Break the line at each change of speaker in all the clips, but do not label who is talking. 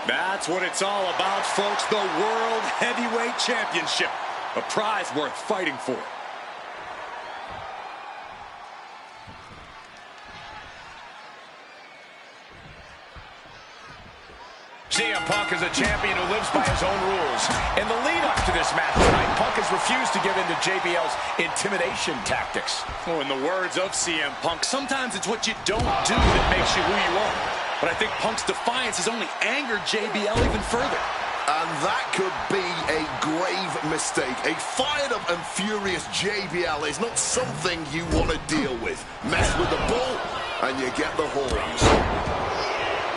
That's what it's all about, folks. The World Heavyweight Championship. A prize worth fighting for.
CM Punk is a champion who lives by his own rules. In the lead-up to this match tonight, Punk has refused to give in to JBL's intimidation tactics.
Oh, in the words of CM Punk, sometimes it's what you don't do that makes you who you are. But I think Punk's defiance has only angered JBL even further.
And that could be a grave mistake. A fired-up and furious JBL is not something you want to deal with. Mess with the bull, and you get the horns.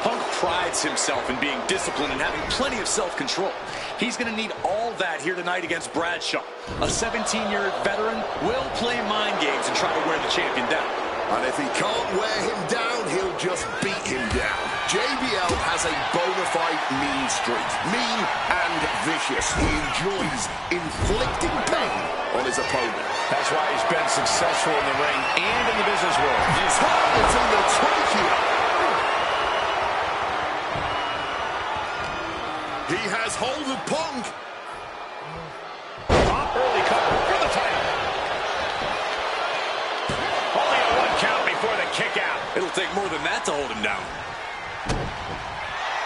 Punk prides himself in being disciplined and having plenty of self-control. He's going to need all that here tonight against Bradshaw. A 17-year veteran will play mind games and try to wear the champion down.
And if he can't wear him down, he'll just beat him down. JBL has a bona fide mean streak. Mean and vicious. He enjoys inflicting pain on his opponent.
That's why he's been successful in the ring and in the business world.
Targeting the trachea. He has hold of Punk.
Early cover for the title. Only a 1 count before the kick out.
It'll take more than that to hold him down.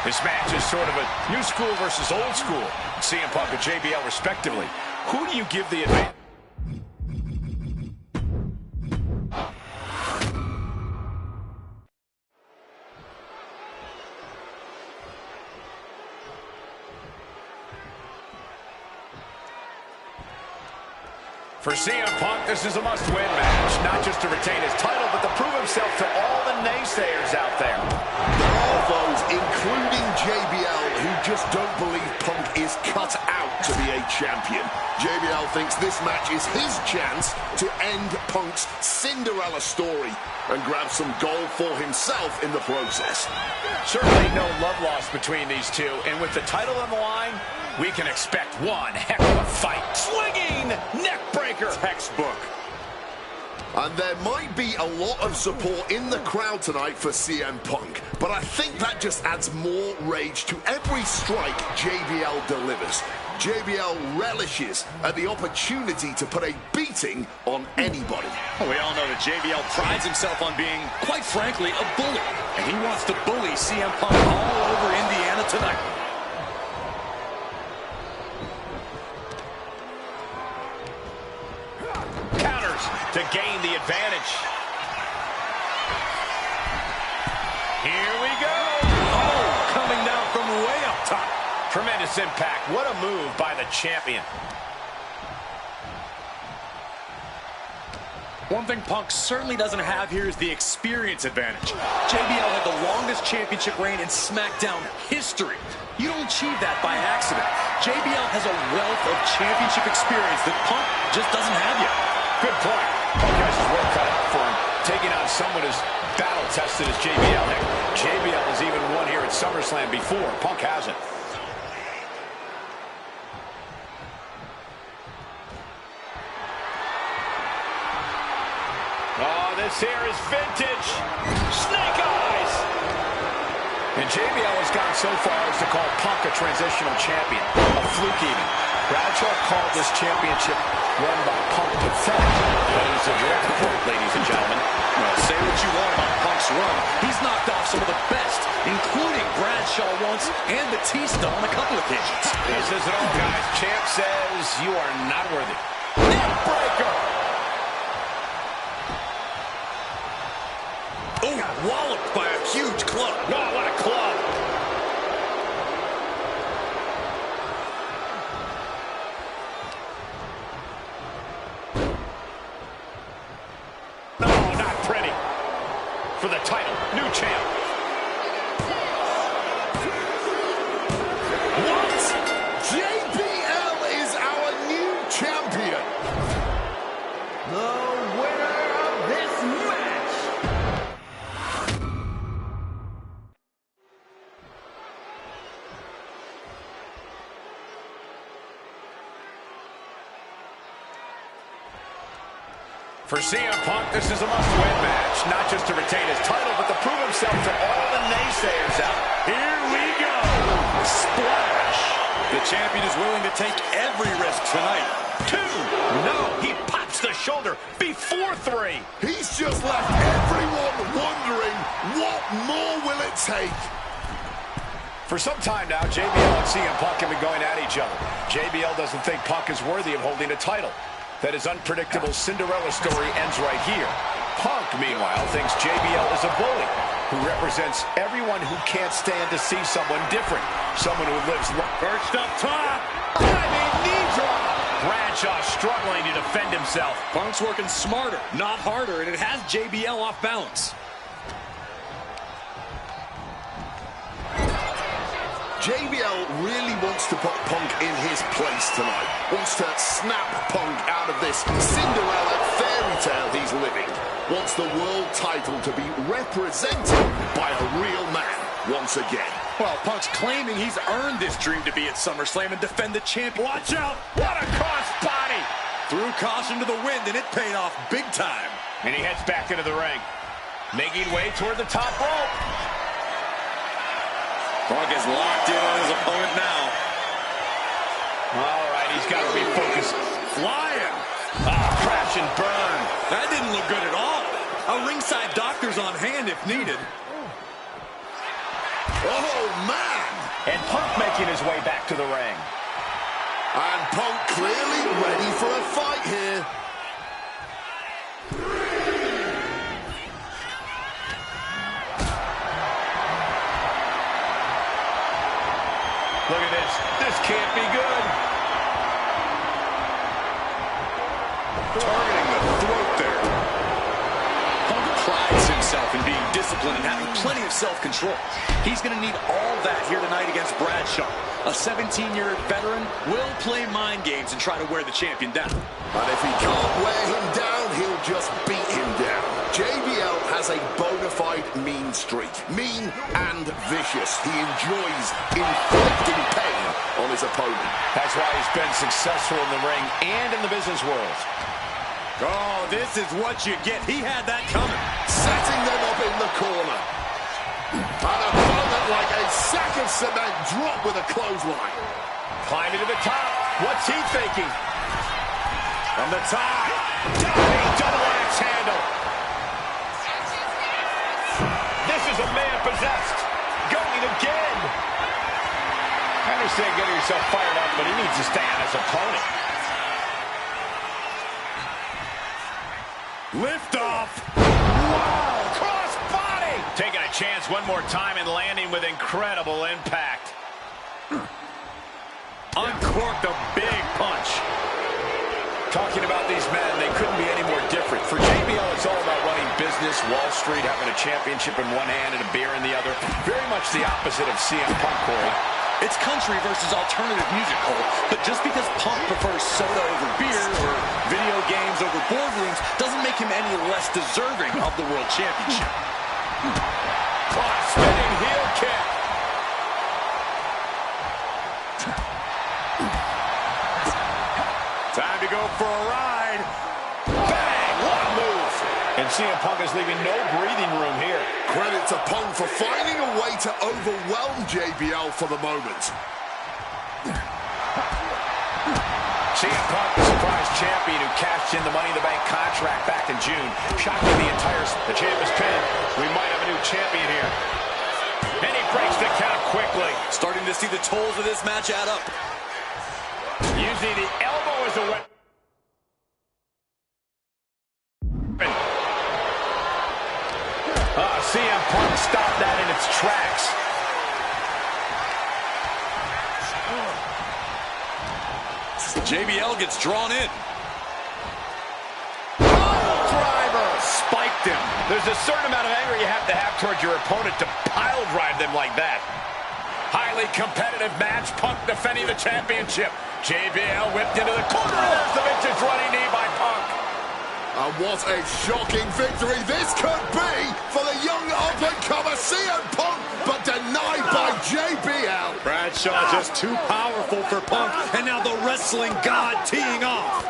This match is sort of a new school versus old school. CM Punk and JBL respectively. Who do you give the advantage? For CM Punk, this is a must-win match, not just to retain his title, but to prove himself to all the naysayers out there.
There are those, including JBL, who just don't believe Punk is cut out to be a champion. JBL thinks this match is his chance to end Punk's Cinderella story and grab some gold for himself in the process.
Certainly no love lost between these two, and with the title on the line, we can expect one heck of a fight. Swinging neck breaker.
Textbook.
And there might be a lot of support in the crowd tonight for CM Punk, but I think that just adds more rage to every strike JBL delivers. JBL relishes at the opportunity to put a beating on anybody.
Well, we all know that JBL prides himself on being, quite frankly, a bully. And he wants to bully CM Punk all over Indiana tonight.
Counters to gain the advantage. Here we go.
Oh, coming down from way up top.
Tremendous impact. What a move by the champion.
One thing Punk certainly doesn't have here is the experience advantage. JBL had the longest championship reign in SmackDown history. You don't achieve that by accident. JBL has a wealth of championship experience that Punk just doesn't have yet.
Good point. Punk has his work cut out for him, taking on someone as battle-tested as JBL. Heck, JBL has even won here at SummerSlam before. Punk hasn't. Oh, this here is vintage. Snake eyes. And JBL has gone so far as to call Punk a transitional champion. A fluke even. Bradshaw called this championship run by Punk pathetic. That is a direct quote, ladies and gentlemen.
Well, say what you want about Punk's run. He's knocked off some of the best, including Bradshaw once and Batista on a couple occasions.
This is it all, guys. Champ says you are not worthy. Neck breaker.
Oh, walloped by a huge club.
Oh, what a club. No, not pretty. For the title, new champ.
What? JBL is our new champion.
The winner of this match.
For CM Punk, this is a must-win match, not just to retain his title, but to prove himself to all the naysayers out. Here we go.
champion is willing to take every risk tonight.
2. No, he pops the shoulder before 3.
He's just left everyone wondering, what more will it take?
For some time now, JBL and CM Punk have been going at each other. JBL doesn't think Punk is worthy of holding a title. That his unpredictable Cinderella story ends right here. Punk, meanwhile, thinks JBL is a bully who represents everyone who can't stand to see someone different. Someone who lives...
Perched up top.
Diving knee drop. Bradshaw struggling to defend himself.
Punk's working smarter, not harder, and it has JBL off balance.
JBL really wants to put Punk in his place tonight. Wants to snap Punk out of this Cinderella fairy tale he's living. Wants the world title to be represented by a real man once again.
Well, Punk's claiming he's earned this dream to be at SummerSlam and defend the champion.
Watch out! What a cross body!
Threw caution to the wind, and it paid off big time.
And he heads back into the ring, making way toward the top rope.
Punk is locked in on his opponent now.
All right, he's got to be focused.
Flying.
Crash and burn.
That didn't look good at all. A ringside doctor's on hand if needed.
Oh, man!
And Punk making his way back to the ring.
And Punk clearly ready for a fight here.
Look at this. This can't be good.
Targeting the throat there. Punk prides himself in being disciplined and having plenty of self-control. He's going to need all that here tonight against Bradshaw. A 17-year veteran will play mind games and try to wear the champion down.
And if he can't wear him down, he'll just beat him down. JBL has a bona fide mean streak. Mean and vicious. He enjoys inflicting pain on his opponent.
That's why he's been successful in the ring and in the business world.
Oh, this is what you get. He had that coming.
Setting them up in the corner. And opponent like a sack of cement drop with a clothesline.
Climbing to the top. What's he thinking?
From the top.
Diving double axe handle. This is a man possessed. Going again. I understand getting yourself fired up, but he needs to stay on his opponent.
Lift off.
Wow! Cross body! Taking a chance one more time and landing with incredible impact.
Uncorked a big punch.
Talking about these men, they couldn't be any more different. For JBL, it's all about running business, Wall Street, having a championship in one hand and a beer in the other. Very much the opposite of CM Punk, Corey.
It's country versus alternative music, Cole. But just because Punk prefers soda over beer or video games over boardrooms doesn't make him any less deserving of the World Championship.
Spinning heel kick.
Time to go for a ride.
Bang! What a move. And CM Punk is leaving no breathing room here.
Credit to Punk for finding a way to overwhelm JBL for the moment.
CM Punk, the surprise champion who cashed in the Money in the Bank contract back in June. Shocking the champ is pinned. We might have a new champion here. And he breaks the count quickly.
Starting to see the tolls of this match add up.
Using the elbow as a weapon. CM Punk stopped that in its tracks.
JBL gets drawn in. Driver spiked him.
There's a certain amount of anger you have to have towards your opponent to pile drive them like that. Highly competitive match. Punk defending the championship. JBL whipped into the corner. There's the vintage running knee by Punk.
And what a shocking victory this could be for the young up-and-comer CM Punk, but denied by JBL.
Bradshaw just too powerful for Punk, and now the wrestling god teeing off.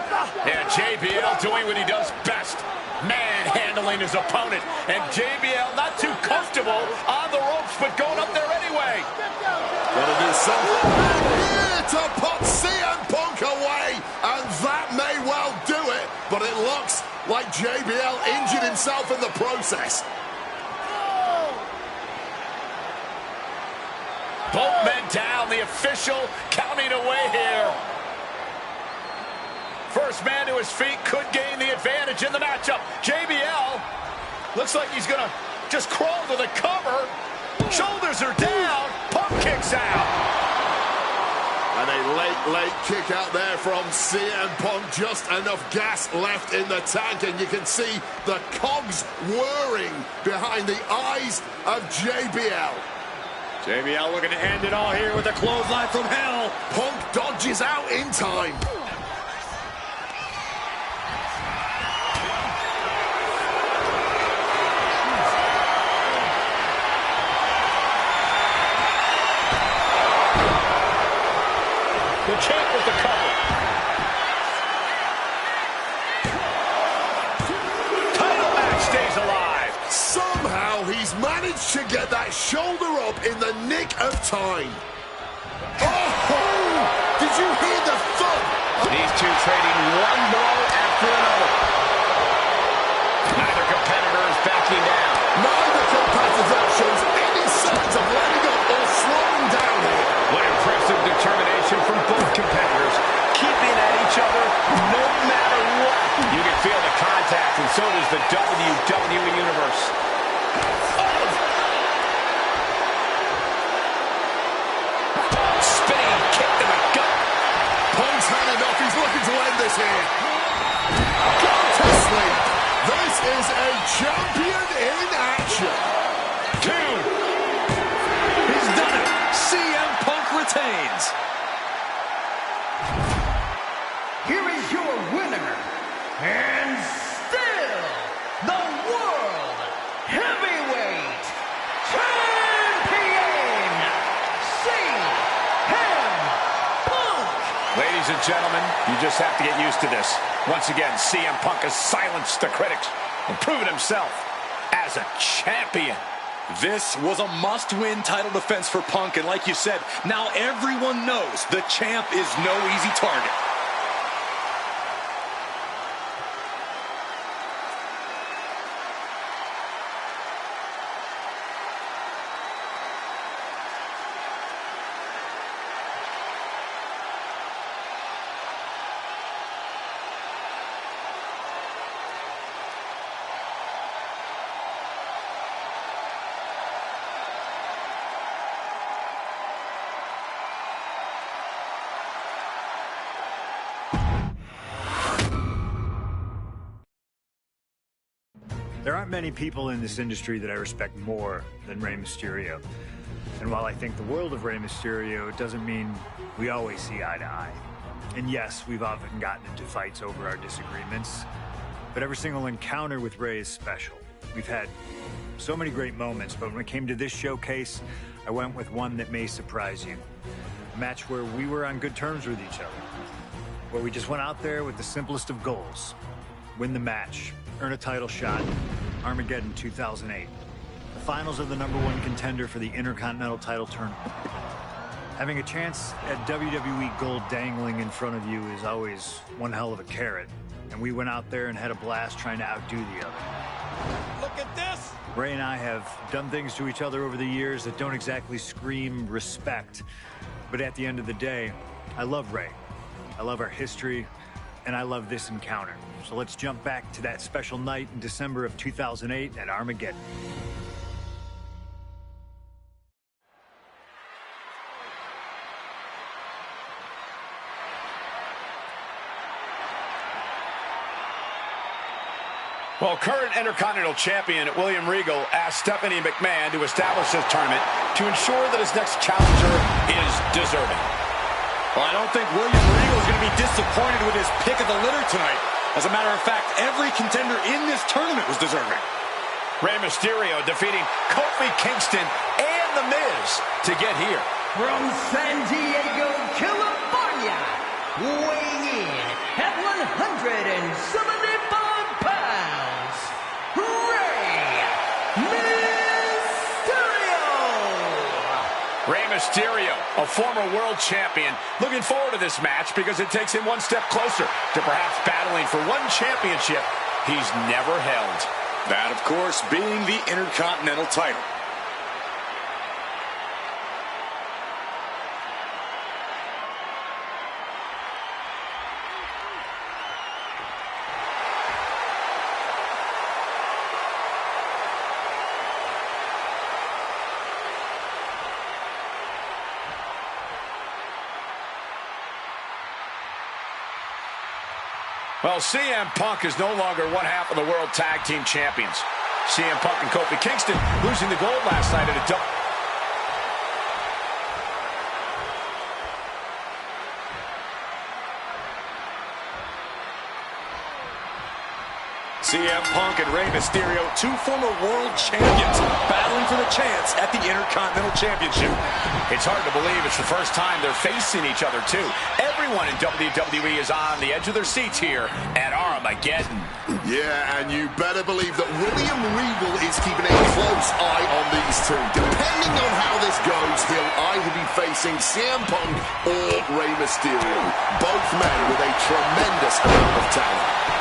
Yeah, JBL doing what he does best, manhandling his opponent. And JBL not too comfortable on the ropes, but going up there anyway.
Gonna do something here to JBL injured himself in the process.
Both men down, the official counting away here. First man to his feet could gain the advantage in the matchup. JBL looks like he's gonna just crawl to the cover. Shoulders are down, Punk kicks out.
And a late kick out there from CM Punk. Just enough gas left in the tank, and you can see the cogs whirring behind the eyes of JBL.
JBL looking to end it all here with a clothesline from hell.
Punk dodges out in time.
The champ with the cover. Title match stays alive.
Somehow he's managed to get that shoulder up in the nick of time. Oh! Did you hear the thud?
These two trading one blow after another. Neither competitor is backing down.
Neither competitor shows any signs of letting up or slowing down here.
What impressive determination from both competitors, keeping at each other no matter what. You can feel the contact, and so does the WWE Universe. Spinning kick to the gut.
Punk's had enough. He's looking to end this here. Gone to sleep. This is a champion in action.
Two.
He's done it. CM Punk retains.
Here is your winner, and still the World Heavyweight Champion, CM Punk.
Ladies and gentlemen, you just have to get used to this. Once again, CM Punk has silenced the critics and proven himself as a champion.
This was a must-win title defense for Punk, and like you said, now everyone knows the champ is no easy target.
There aren't many people in this industry that I respect more than Rey Mysterio. And while I think the world of Rey Mysterio, it doesn't mean we always see eye to eye. And yes, we've often gotten into fights over our disagreements, but every single encounter with Rey is special. We've had so many great moments, but when it came to this showcase, I went with one that may surprise you. A match where we were on good terms with each other, where we just went out there with the simplest of goals: win the match, earn a title shot. Armageddon 2008. The finals of the #1 contender for the Intercontinental title tournament. Having a chance at WWE gold dangling in front of you is always one hell of a carrot. And we went out there and had a blast trying to outdo the other.
Look at this.
Rey and I have done things to each other over the years that don't exactly scream respect. But at the end of the day, I love Rey. I love our history, and I love this encounter. So let's jump back to that special night in December of 2008 at Armageddon.
Well, current Intercontinental Champion William Regal asked Stephanie McMahon to establish this tournament to ensure that his next challenger is deserving.
Well, I don't think William Regal is going to be disappointed with his pick of the litter tonight. As a matter of fact, every contender in this tournament was deserving.
Rey Mysterio defeating Kofi Kingston and The Miz to get here.
From San Diego, California, weighing in at 175 pounds, Rey Mysterio!
Rey Mysterio, a former world champion, looking forward to this match because it takes him one step closer to perhaps battling for one championship he's never held.
That, of course, being the Intercontinental title.
Well, CM Punk is no longer one half of the World Tag Team Champions. CM Punk and Kofi Kingston losing the gold last night at a double.
CM Punk and Rey Mysterio, two former world champions, battling for the chance at the Intercontinental Championship.
It's hard to believe it's the first time they're facing each other, too. Everyone in WWE is on the edge of their seats here at Armageddon.
Yeah, and you better believe that William Regal is keeping a close eye on these two. Depending on how this goes, he'll either be facing CM Punk or Rey Mysterio. Both men with a tremendous amount of talent.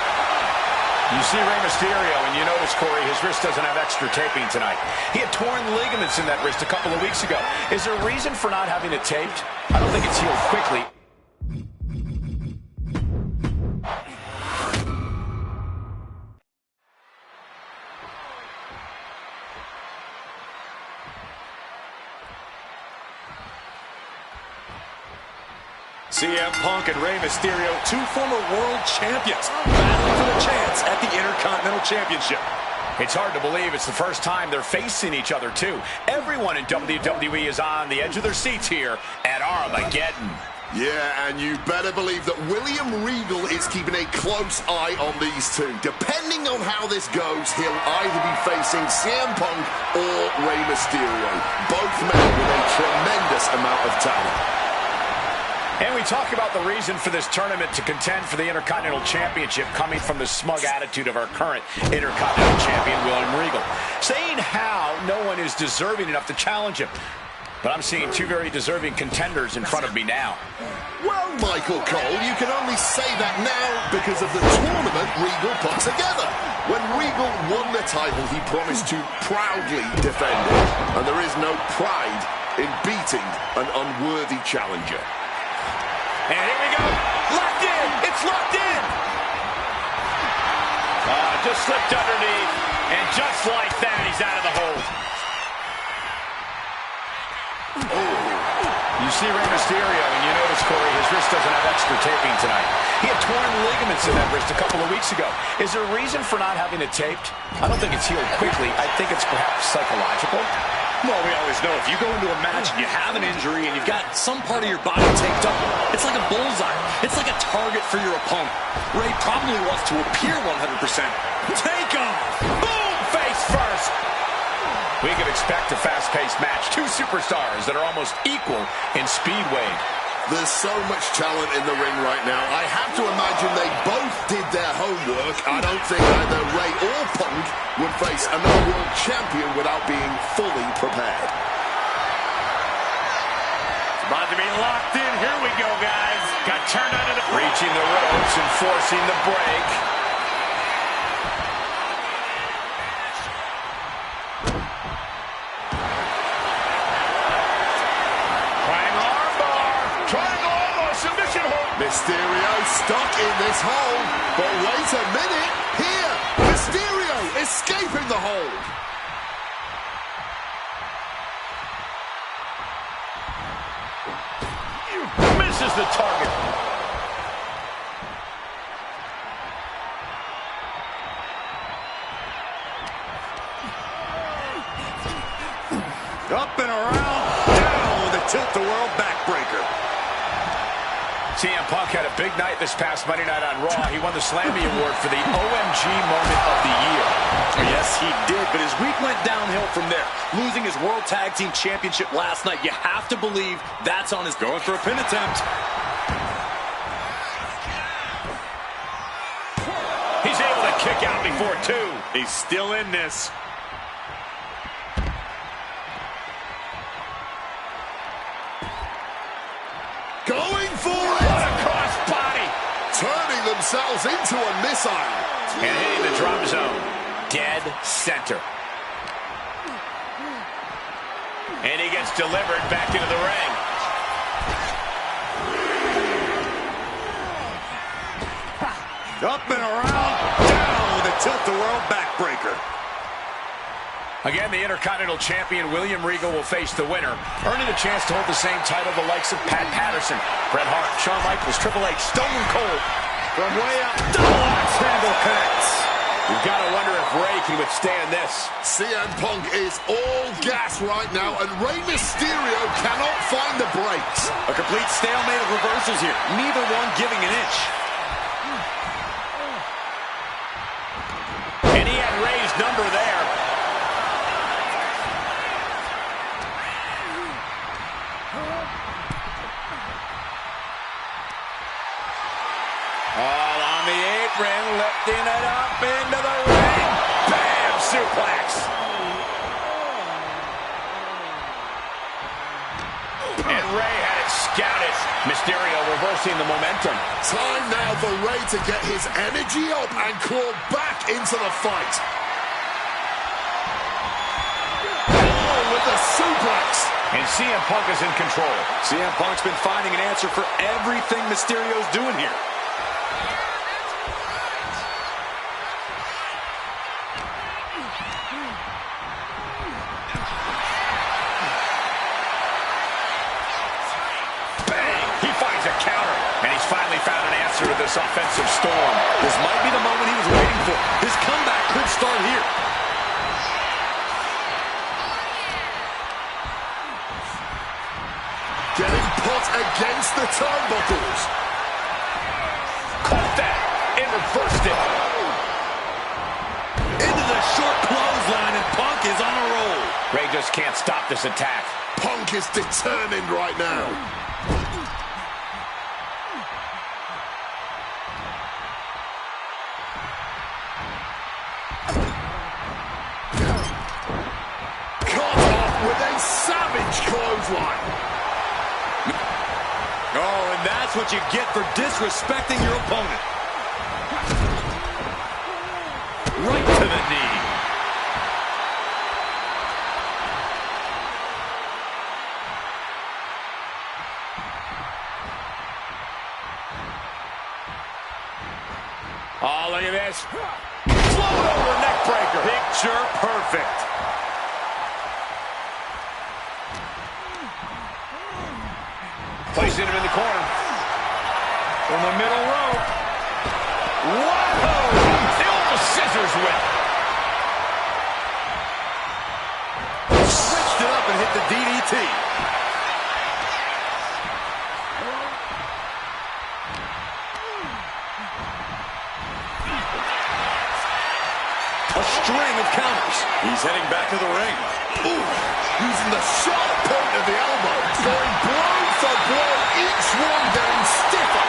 You see Rey Mysterio, and you notice, Corey, his wrist doesn't have extra taping tonight. He had torn ligaments in that wrist a couple of weeks ago. Is there a reason for not having it taped? I don't think it's healed quickly.
CM Punk and Rey Mysterio, two former world champions, battling for the chance at the Intercontinental Championship.
It's hard to believe it's the first time they're facing each other, too. Everyone in WWE is on the edge of their seats here at Armageddon.
Yeah, and you better believe that William Regal is keeping a close eye on these two. Depending on how this goes, he'll either be facing CM Punk or Rey Mysterio. Both men with a tremendous amount of talent.
And we talk about the reason for this tournament to contend for the Intercontinental Championship coming from the smug attitude of our current Intercontinental Champion, William Regal, saying how no one is deserving enough to challenge him. But I'm seeing two very deserving contenders in front of me now.
Well, Michael Cole, you can only say that now because of the tournament Regal put together. When Regal won the title, he promised to proudly defend it. And there is no pride in beating an unworthy challenger.
And here we go. Locked in. It's locked in. Just slipped underneath. And just like that, he's out of the hold. You see Rey Mysterio, and you notice, Corey, his wrist doesn't have extra taping tonight. He had torn ligaments in that wrist a couple of weeks ago. Is there a reason for not having it taped? I don't think it's healed quickly. I think it's perhaps psychological.
Well, we always know if you go into a match and you have an injury and you've got some part of your body taped up, it's like a bullseye. It's like a target for your opponent. Ray probably wants to appear 100%. Take off!
Boom! Face first! We could expect a fast-paced match. Two superstars that are almost equal in speed weight.
There's so much talent in the ring right now. I have to imagine they both did their homework. I don't think either Ray or Punk would face another world champion without being fully prepared.
It's about to be locked in. Here we go, guys. Got turned under the...
Reaching the ropes and forcing the break.
Mysterio stuck in this hold, but wait a minute, here, Mysterio escaping the hold.
Misses the target.
Up and around, down with a tilt-the-world backbreaker.
CM Punk had a big night this past Monday night on Raw. He won the Slammy Award for the OMG Moment of the Year.
Yes, he did, but his week went downhill from there. Losing his World Tag Team Championship last night, you have to believe that's on his... Going for a pin attempt.
He's able to kick out before two.
He's still in this.
Going for it!
What a cross body!
Turning themselves into a missile.
And hitting the drop zone. Dead center. And he gets delivered back into the ring.
Up and around, down with a tilt-the-world backbreaker.
Again, the Intercontinental Champion, William Regal, will face the winner, earning a chance to hold the same title the likes of Pat Patterson, Bret Hart, Shawn Michaels, Triple H, Stone Cold.
From way up, double axe handle connects.
You've got to wonder if Rey can withstand this.
CM Punk is all gas right now, and Rey Mysterio cannot find the brakes.
A complete stalemate of reversals here, neither one giving an inch.
And he had Rey's number there. All on the apron, lifting it up into the ring. Bam! Suplex. And Rey had it scouted. Mysterio reversing the momentum.
Time now for Rey to get his energy up and claw back into the fight. Oh, with the suplex.
And CM Punk is in control.
CM Punk's been finding an answer for everything Mysterio's doing here.
Finally found an answer to this offensive storm.
This might be the moment he was waiting for. His comeback could start here.
Getting put against the turnbuckles.
Caught that and reversed it.
Into the short clothesline, and Punk is on a roll.
Rey just can't stop this attack.
Punk is determined right now.
Oh, and that's what you get for disrespecting your opponent. Right to the knee.
Oh, look at this. Float over neck breaker.
Picture perfect.
Placing him in the corner.
From the middle rope.
Whoa! The scissors whip.
Switched it up and hit the DDT. A string of counters. He's heading back to the ring.
Ooh, using the sharp point of the elbow. Going blow for blow, each one getting stiffer.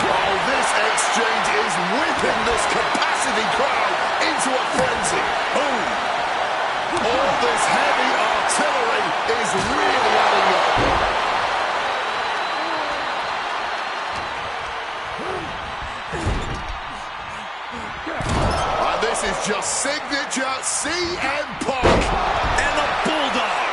Oh, this exchange is whipping this capacity crowd into a frenzy. Boom. All this heavy artillery is really adding up. And this is just signature CM Punk
And the Bulldog.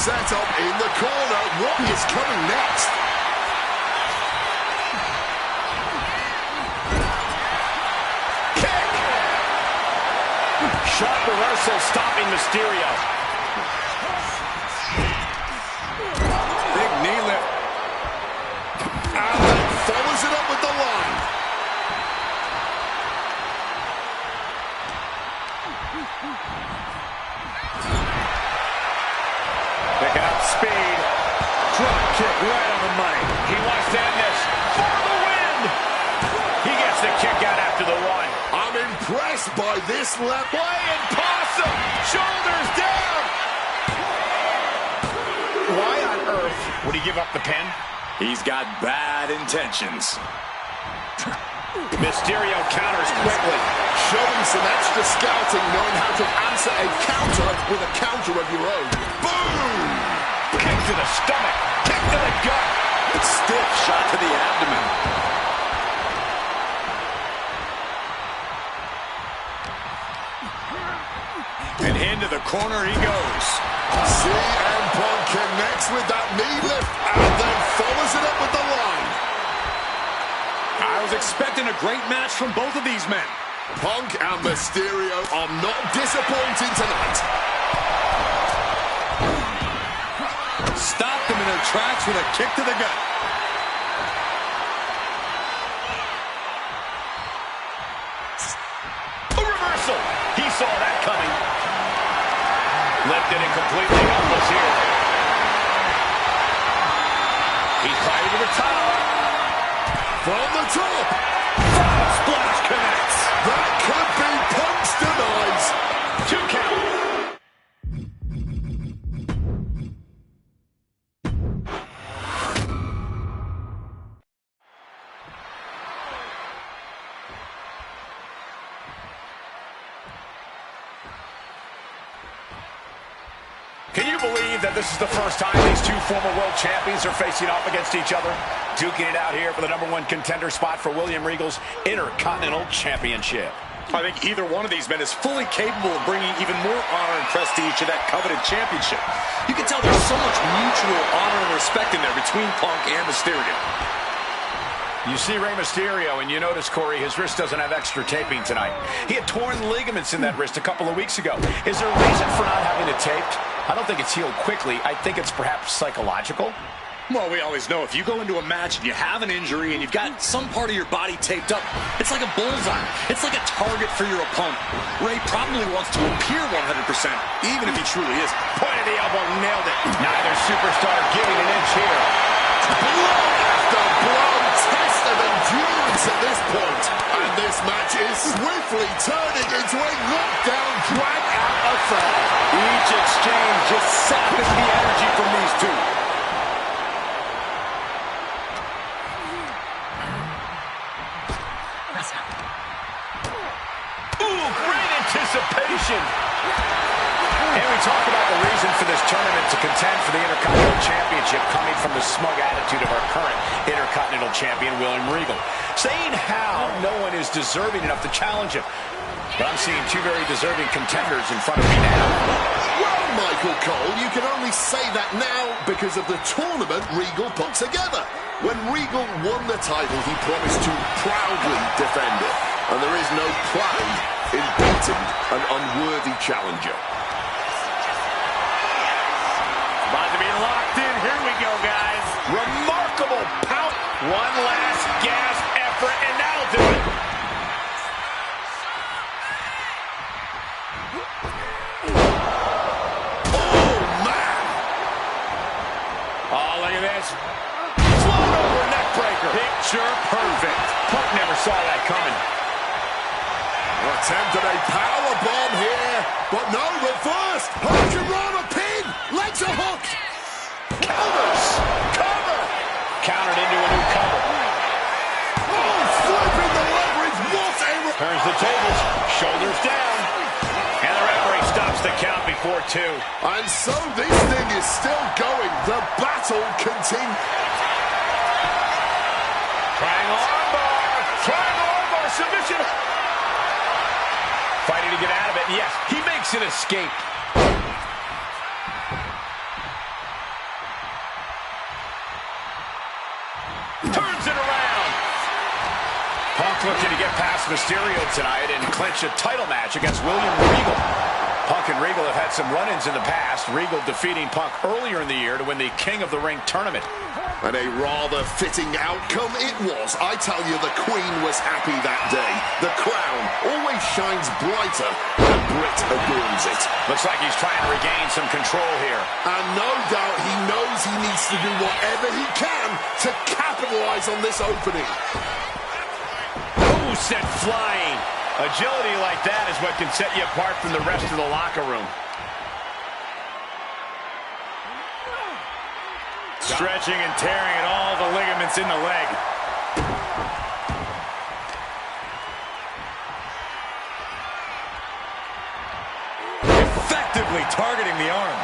set up in the corner. What is coming next?
Kick! Sharp reversal stopping Mysterio.
Big knee lift.
And then follows it up with the line.
Picking up speed.
Drop kick right on the money.
He wants to end this for the win. He gets the kick out after the one.
I'm impressed by this left.
Playing possum. Shoulders down. Why on earth would he give up the pin?
He's got bad intentions.
Mysterio counters quickly.
Showing some extra scouting, knowing how to answer a counter with a counter of your own. Boom!
Kick to the stomach. Kick to the gut.
Stiff shot to the abdomen. And into the corner he goes.
CM Punk connects with that knee lift and then follows it up with the line.
I was expecting a great match from both of these men.
Punk and Mysterio are not disappointing tonight.
Stopped them in their tracks with a kick to the gut.
A reversal. He saw that coming. Lifted and completely helpless here. He's fighting to the top.
From the top.
Frog splash connects.
That could be Punk's demise.
2 count. Can you believe that this is the first time these two former world champions are facing off against each other? Duking it out here for the #1 contender spot for William Regal's Intercontinental Championship.
I think either one of these men is fully capable of bringing even more honor and prestige to that coveted championship. You can tell there's so much mutual honor and respect in there between Punk and Mysterio.
You see Rey Mysterio, and you notice, Corey, his wrist doesn't have extra taping tonight. He had torn ligaments in that wrist a couple of weeks ago. Is there a reason for not having it taped? I don't think it's healed quickly. I think it's perhaps psychological.
Well, we always know if you go into a match and you have an injury and you've got some part of your body taped up, it's like a bullseye. It's like a target for your opponent. Ray probably wants to appear 100%, even if he truly isn't.
Point of the elbow, nailed it. Neither superstar giving an inch here.
Blow after blow, test of endurance at this point. And this match is swiftly turning into a knockdown, drag-out affair.
Each exchange just sapping the energy from these two.
Ooh, great anticipation. And we talk about the reason for this tournament to contend for the Intercontinental Championship coming from the smug attitude of our current Intercontinental Champion, William Regal. Saying how no one is deserving enough to challenge him. But I'm seeing two very deserving contenders in front of me now.
Well, Michael Cole, you can only say that now because of the tournament Regal put together. When Regal won the title, he promised to proudly defend it. And there is no pride in beating an unworthy challenger.
About to be locked in. Here we go, guys.
Remarkable pout. One last gasp effort, and that'll do it.
Oh, man!
Oh, look at this. Float over neck breaker.
Picture perfect.
Punk never saw that coming.
Attempted a power bomb here, but no, reverse. Hurricanrana pin. Legs are hooked.
Counters. Cover. Countered into a new cover.
Oh, flipping the leverage. What a...
Turns the tables. Shoulders down. And the referee stops the count before 2.
And so this thing is still going. The battle continues.
Triangle armbar. Triangle armbar submission. Fighting to get out of it. Yes, he makes an escape. Turns it around. Punk looking to get past Mysterio tonight and clinch a title match against William Regal. Punk and Regal have had some run-ins in the past. Regal defeating Punk earlier in the year to win the King of the Ring tournament.
And a rather fitting outcome it was. I tell you, the Queen was happy that day. The crown always shines brighter when Britt adorns it.
Looks like he's trying to regain some control here.
And no doubt he knows he needs to do whatever he can to capitalize on this opening.
Oh, sent flying. Agility like that is what can set you apart from the rest of the locker room.
Stretching and tearing at all the ligaments in the leg. Effectively targeting the arm.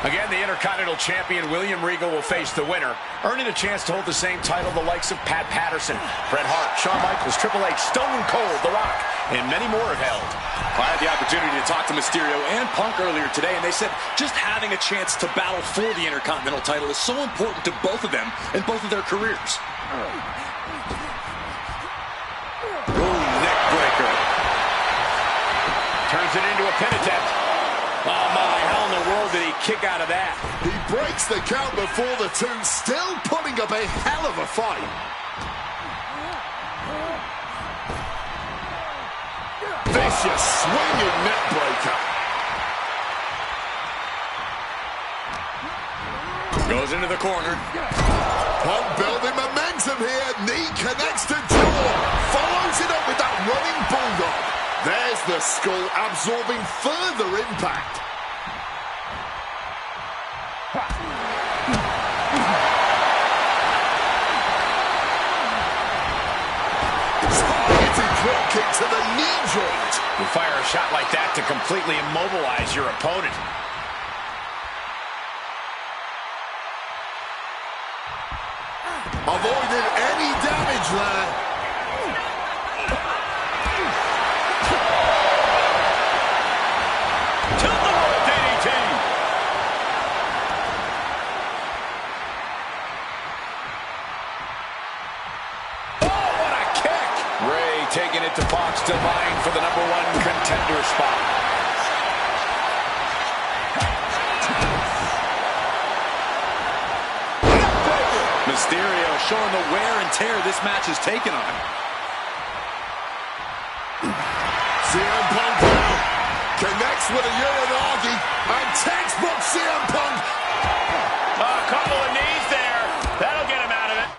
Again, the Intercontinental Champion William Regal will face the winner, earning a chance to hold the same title the likes of Pat Patterson, Bret Hart, Shawn Michaels, Triple H, Stone Cold, The Rock, and many more have held.
I had the opportunity to talk to Mysterio and Punk earlier today, and they said just having a chance to battle for the Intercontinental title is so important to both of them and both of their careers.
Ooh, neck breaker. Turns it into a pin attempt. Oh my, how in the world did he kick out of that?
He breaks the count before the two, still putting up a hell of a fight. Vicious swinging neck breaker.
Goes into the corner.
Punk building momentum here. Knee connects to jaw. Follows it up with that running bulldog. There's the skull absorbing further impact. Targeted drop kick to the knee joint.
You fire a shot like that to completely immobilize your opponent.
Avoided any damage there.
Taking it to Punk, still vying for the #1 contender spot.
Mysterio showing the wear and tear this match has taken on him.
CM Punk now connects with a Uranagi and textbook CM Punk.
A couple of knees there. That'll get him out of it.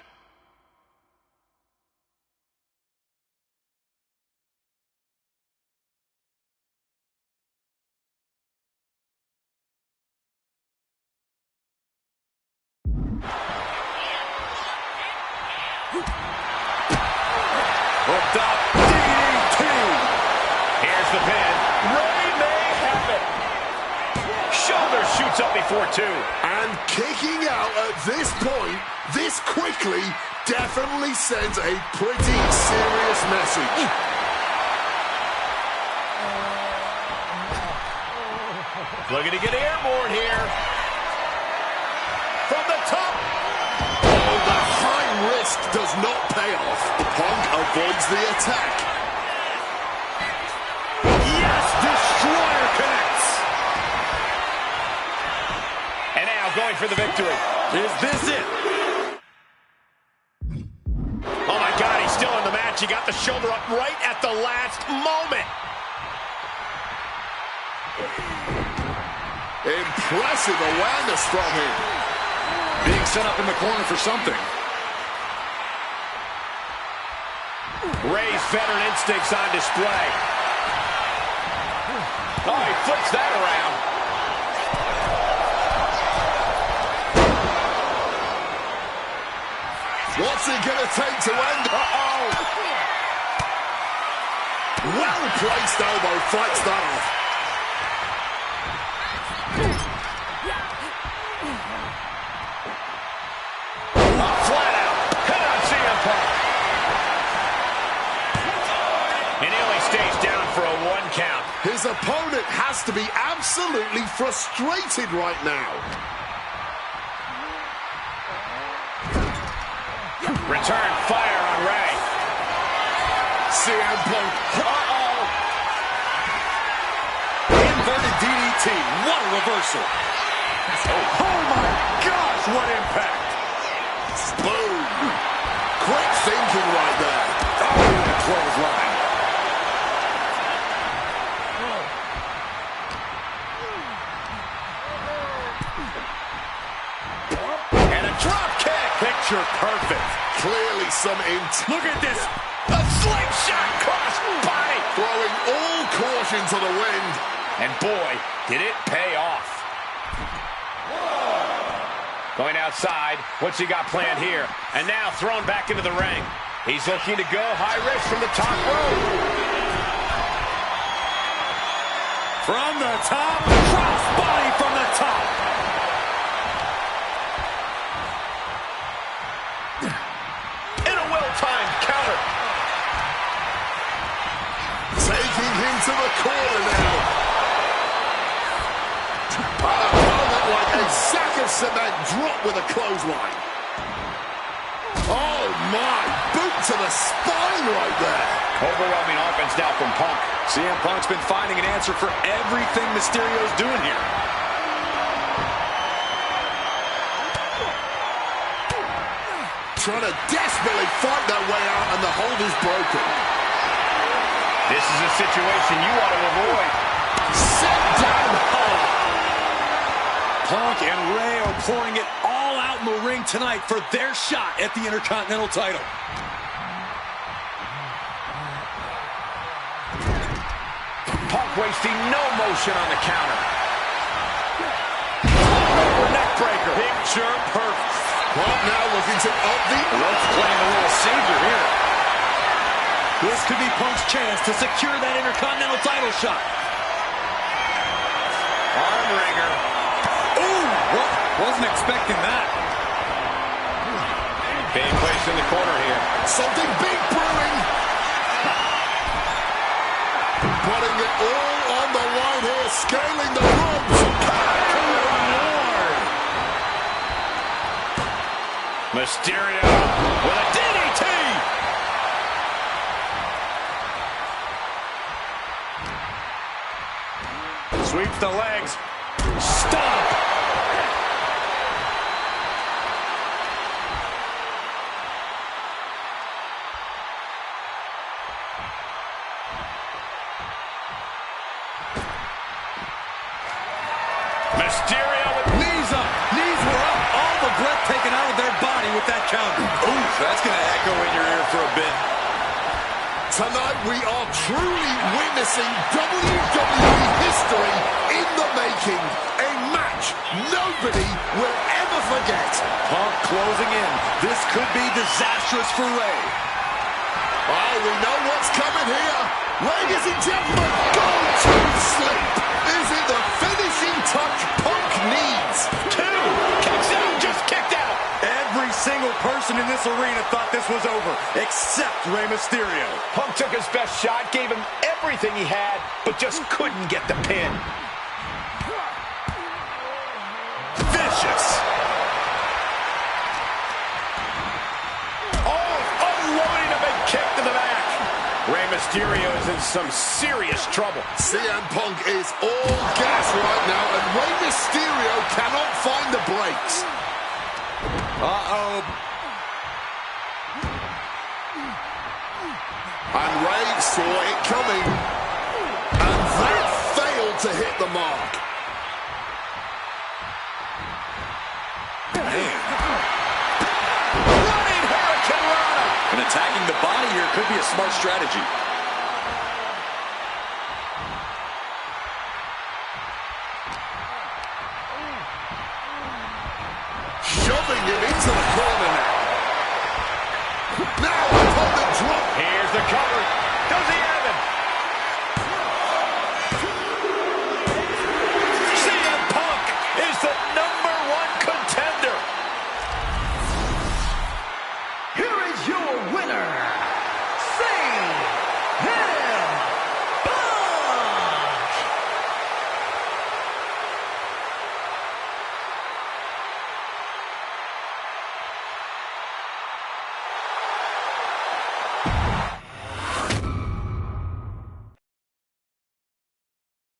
Hooked up, DDT. Here's the pin. Ray may have it. Shoulder shoots up before two.
And kicking out at this point, this quickly, definitely sends a pretty serious message.
Looking to get airborne here. From the top.
Oh, the high risk does not pay off. Punk avoids the attack.
Yes, Destroyer connects. And now going for the victory.
Is this it?
Oh my God, he's still in the match. He got the shoulder up right at the last moment.
Impressive awareness from him.
Being set up in the corner for something.
Ray's veteran instincts on display. Oh, he flips that around.
What's it going to take to end? Uh-oh. Well-placed elbow fights that off.
Flat out. Hit on CM Punk. And he only stays down for a 1 count.
His opponent has to be absolutely frustrated right now.
Return fire on Ray.
CM Punk.
Uh-oh.
Inverted DDT. What a reversal.
Oh my gosh, what impact.
Boom. Quick thinking right there.
Oh, clothesline.
And a drop kick.
Picture perfect.
Clearly some intent.
Look at this.
A slingshot cross body.
Throwing all caution to the wind.
And boy, did it pay off. Going outside. What's he got planned here? And now thrown back into the ring. He's looking to go high risk from the top rope.
From the top. Cross body from the top.
into the corner now. And a opponent like a sack of cement dropped with a clothesline. Oh my, boot to the spine right there.
Overwhelming offense now from Punk.
CM Punk's been finding an answer for everything Mysterio's doing here.
Trying to desperately fight their way out, and the hold is broken.
This is a situation you want to avoid.
Set down hard.
Punk and Ray are pouring it all out in the ring tonight for their shot at the Intercontinental title.
Punk wasting no motion on the counter. Over neck breaker. Picture perfect.
Punk now looking to up the...
Roach playing a little savior here. This could be Punk's chance to secure that Intercontinental title shot.
Arm wringer.
Ooh, wasn't expecting that.
Being placed in the corner here.
Something big brewing. Putting it all on the line here, scaling the ropes.
Mysterio with a DDT. Sweeps the legs. Stomp. Mysterio with
Knees up. Knees were up. All the breath taken out of their body with that counter. Ooh, that's going to echo in your ear for a bit.
Tonight we are truly witnessing WWE history in the making. A match nobody will ever forget.
Punk closing in. This could be disastrous for Ray.
Oh, we know what's coming here. Ladies and gentlemen, go to sleep. Is it the finishing touch Punk needs?
two. Kicks out. Just kicked out.
Every single person in this arena thought this was over, except Rey Mysterio.
Punk took his best shot, gave him everything he had, but just couldn't get the pin.
Vicious.
Oh, unloading a big kick to the back. Rey Mysterio is in some serious trouble.
CM Punk is all gas right now, and Rey Mysterio cannot find the brakes.
Uh-oh.
And Ray saw it coming, and that failed to hit the mark.
Man.
Running Hurricane Rana.
And attacking the body here could be a smart strategy.
Shoving him into the corner.